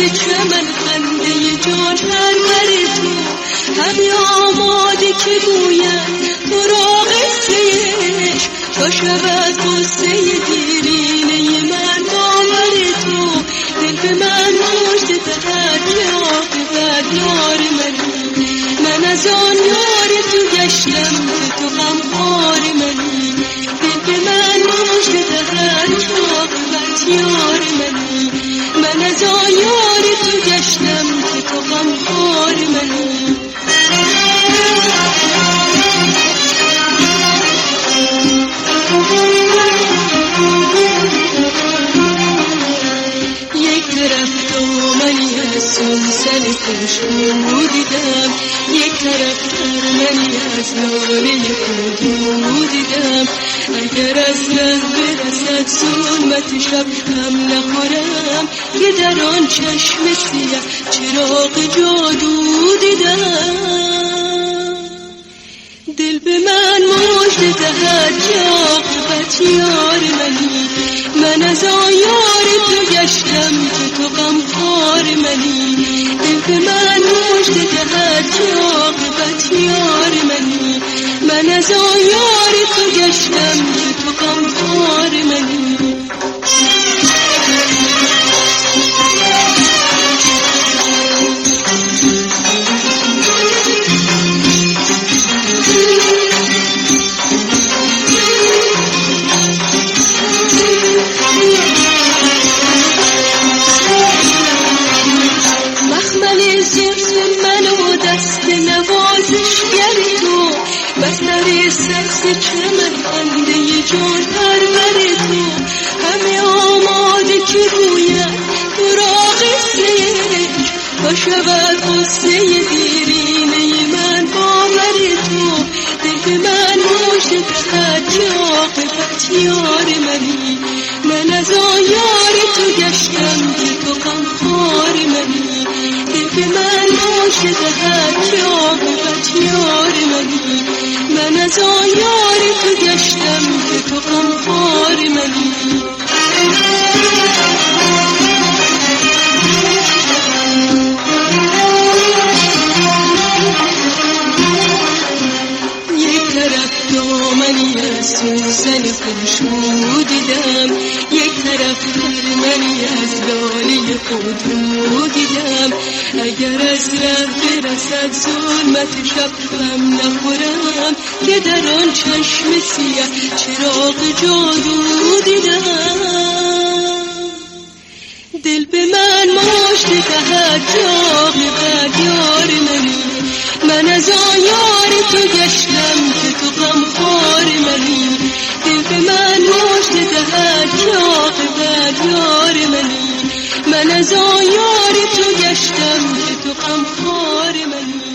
چمن خنده جان پرور تو، همه آماده که گوید تو را قصهش، تا شود قصه دیرینه من باور تو. دل به من مژده دهد که عاقبت یار منی، من از آن یار تو گشتم که تو غمخوار منی. دل به من مژده دهد که عاقبت یار منی، من از آن یار تو گشتم که تو غمخوار منی. یک طرف دامنی از سوسن خوشبو دیدم، یک طرف خرمنی از لاله خودرو دیدم. اگر از نظر برسد ظلمت شب هم نخورم، که در آن چشم سیاه چراغ جادو دیدم. دل به من مژده دهد که عاقبت یار منی، من از آن یار تو گشتم که تو غمخوار منی. دل به من مژده دهد که عاقبت یار منی، من از آن یار تو گشتم که تو غمخوار منی. بستر سبز چمن خنده جان پرور تو، همه آماده که گوید تو را قصهش، تا شود قصه دیرینه من باور تو. دل به من مژده دهد که عاقبت یار منی، من از آن یار تو گشتم که تو غمخوار منی. دل به من مژده دهد که عاقبت یار منی، من از آن یار تو گشتم که تو غمخوار منی. یک طرف دامنی از سوسن خوشبو دیدم، یک طرف خرمنی از لاله خودرو دیدم. اگر از ره برسد ظلمت شب غم نخورم، که در آن چشم سیاه چراغ جادو دیدم. دل به من مژده دهد که عاقبت یار منی، من از آن یار تو گشتم که تو غمخوار منی. دل به من مژده دهد که عاقبت یار منی، من از آن یار تو گشتم که تو غمخوار منی.